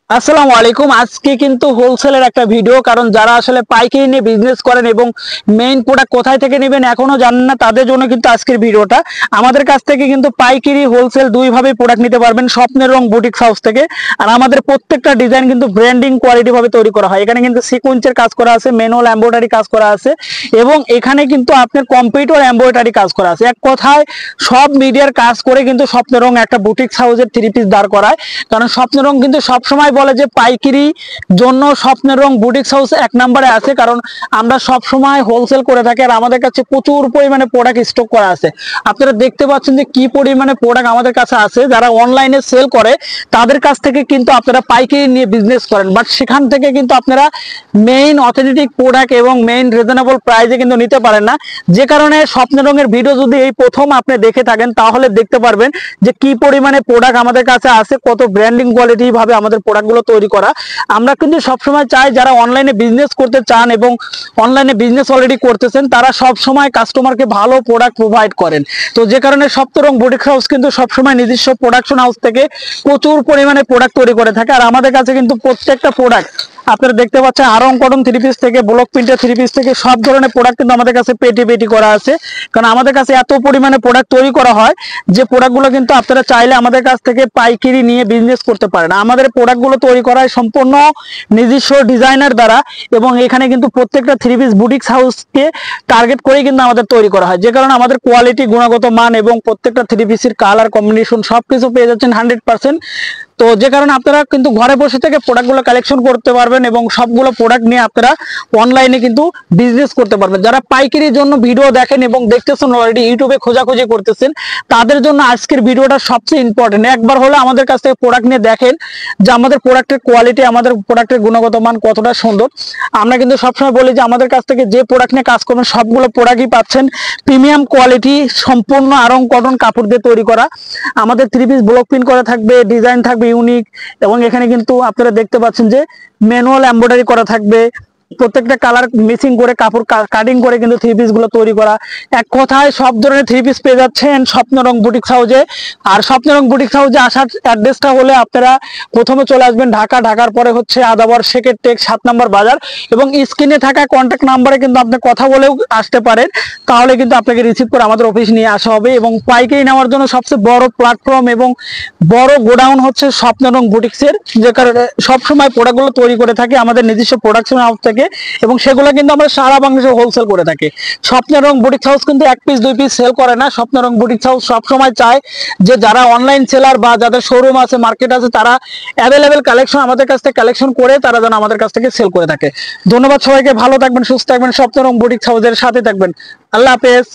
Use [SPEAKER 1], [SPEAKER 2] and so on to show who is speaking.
[SPEAKER 1] আসসালামু আলাইকুম। আজকে কিন্তু হোলসেলের একটা ভিডিও, কারণ যারা আসলে পাইকারি নিয়ে বিজনেস করেন এবং মেইন প্রোডাক্ট কোথায় থেকে নেবেন এখনো জানেন না, তাদের জন্য কিন্তু আজকের ভিডিওটা। আমাদের কাছ থেকে কিন্তু পাইকারি হোলসেল দুইভাবে প্রোডাক্ট নিতে পারবেন, স্বপ্নের রং বুটিক হাউস থেকে। আর আমাদের প্রত্যেকটা ডিজাইন কিন্তু ব্র্যান্ডিং কোয়ালিটি ভাবে তৈরি করা হয়। এখানে কিন্তু সিকোয়েন্সের কাজ করা আছে, ম্যানুয়াল এমব্রয়ডারি কাজ করা আছে, এবং এখানে কিন্তু আপনার কম্পিউটার এমব্রয়ডারি কাজ করা আছে। এক কথায় সব মিডিয়ার কাজ করে কিন্তু স্বপ্নের রং একটা বুটিক হাউসের থ্রি পিস দাঁড় করায়। কারণ স্বপ্নের রং কিন্তু সবসময় বলে যে পাইকারি জন্য স্বপ্নের রং বুটিক হাউস এক নম্বরে আছে, কারণ আমরা সব সময় হোলসেল করে থাকি আর আমাদের কাছে প্রচুর পরিমাণে প্রোডাক্ট স্টক করা আছে। আপনারা দেখতে পাচ্ছেন যে কি পরিমাণে প্রোডাক্ট আমাদের কাছে আছে। যারা অনলাইনে সেল করে তাদের কাছ থেকে কিন্তু আপনারা পাইকারি নিয়ে বিজনেস করেন, বাট সেখান থেকে কিন্তু আপনারা মেইন অথেন্টিক প্রোডাক্ট এবং মেইন রিজনেবল প্রাইসে কিন্তু নিতে পারেন না। যে কারণে স্বপ্নের রঙের ভিডিও যদি এই প্রথম আপনি দেখে থাকেন তাহলে দেখতে পারবেন যে কি পরিমাণে প্রোডাক্ট আমাদের কাছে আছে, কত ব্র্যান্ডিং কোয়ালিটি ভাবে আমাদের প্রোডাক্টগুলো তৈরি করা। আমরা কিন্তু সবসময় চাই যারা অনলাইনে বিজনেস করতে চান এবং অনলাইনে বিজনেস অলরেডি করতেছেন তারা সব সময় কাস্টমারকে ভালো প্রোডাক্ট প্রোভাইড করেন। তো যে কারণে সপ্তরং বুটিক হাউস কিন্তু সবসময় নিজস্ব প্রোডাকশন হাউস থেকে প্রচুর পরিমাণে প্রোডাক্ট তৈরি করে থাকে। আর আমাদের কাছে কিন্তু প্রত্যেকটা প্রোডাক্ট আপনারা দেখতে পাচ্ছেন, আরং কটন থ্রি পিস থেকে ব্লক প্রিন্টের থ্রি পিস থেকে সব ধরনের প্রোডাক্ট কিন্তু আমাদের কাছে পেটি পেটি করা আছে। কারণ আমাদের কাছে এত পরিমাণে প্রোডাক্ট তৈরি করা হয় যে প্রোডাক্টগুলো কিন্তু আপনারা চাইলে আমাদের কাছ থেকে পাইকারি নিয়ে বিজনেস করতে পারেন। আমাদের প্রোডাক্টগুলো তৈরি করা হয় সম্পূর্ণ নিজস্ব ডিজাইনার দ্বারা, এবং এখানে কিন্তু প্রত্যেকটা থ্রি পিস বুটিক্স হাউসকে টার্গেট করেই কিন্তু আমাদের তৈরি করা হয়। যে কারণে আমাদের কোয়ালিটি, গুণগত মান এবং প্রত্যেকটা থ্রি পিসের কালার কম্বিনেশন সবকিছু পেয়ে যাচ্ছেন 100%। তো যে কারণে আপনারা কিন্তু ঘরে বসে থেকে প্রোডাক্টগুলো কালেকশন করতে পারবেন এবং সবগুলো প্রোডাক্ট নিয়ে আপনারা অনলাইনে কিন্তু বিজনেস করতে পারবেন। যারা পাইকারির জন্য ভিডিও দেখেন এবং দেখতেছেন অলরেডি ইউটিউবে খোঁজাখুঁজি করতেছেন, তাদের জন্য আজকের ভিডিওটা সবচেয়ে ইম্পর্টেন্ট। একবার হলে আমাদের কাছ থেকে প্রোডাক্ট নিয়ে দেখেন যে আমাদের প্রোডাক্টের কোয়ালিটি, আমাদের প্রোডাক্টের গুণগত মান কতটা সুন্দর। আমরা কিন্তু সবসময় বলি যে আমাদের কাছ থেকে যে প্রোডাক্ট নিয়ে কাজ করবেন সবগুলো প্রোডাক্টই পাচ্ছেন প্রিমিয়াম কোয়ালিটি, সম্পূর্ণ আরং কটন কাপড় দিয়ে তৈরি করা। আমাদের থ্রি পিস ব্লক প্রিন্ট করা থাকবে, ডিজাইন থাকবে ইউনিক, এবং এখানে কিন্তু আপনারা দেখতে পাচ্ছেন যে ম্যানুয়াল এমব্রয়ডারি করা থাকবে। প্রত্যেকটা কালার মিক্সিং করে কাপড় কাটিং করে কিন্তু থ্রি পিস গুলো তৈরি করা। এক কথায় সব ধরনের থ্রি পিস পেয়ে যাচ্ছেন স্বপ্নরং বুটিক হাউসে। আর স্বপ্নরং বুটিক হাউসে আসার অ্যাড্রেসটা হলে আপনারা প্রথমে চলে আসবেন ঢাকা, ঢাকার পরে হচ্ছে আদাবর শেখের টেক 7 নম্বর বাজার, এবং স্ক্রিনে থাকা কন্ট্যাক্ট নাম্বারে কিন্তু আপনি কথা বলেও আসতে পারেন। তাহলে কিন্তু আপনাকে রিসিভ করে আমাদের অফিস নিয়ে আসা হবে। এবং পাইকারি নেওয়ার জন্য সবচেয়ে বড় প্ল্যাটফর্ম এবং বড় গোডাউন হচ্ছে স্বপ্নরং বুটিক্সের, যে কারণে সবসময় প্রোডাক্টগুলো তৈরি করে থাকি আমাদের নিজস্ব প্রোডাকশন হাউস থেকে, এবং সেগুলো কিন্তু আমরা সারা বাংলাদেশে হোলসেল করে থাকি। স্বপ্নরং বুটিক হাউস কিন্তু এক পিস দুই পিস সেল করে না। স্বপ্নরং বুটিক হাউস সবসময় চায় যে যারা অনলাইন সেলার বা যাদের শোরুম আছে, মার্কেট আছে, তারা অ্যাভেলেবেল কালেকশন আমাদের কাছ থেকে কালেকশন করে তারা যেন আমাদের কাছ থেকে সেল করে থাকে। ধন্যবাদ সবাইকে, ভালো থাকবেন, সুস্থ থাকবেন, স্বপ্নরং বুটিক হাউসের সাথে থাকবেন। আল্লাহ হাফেজ।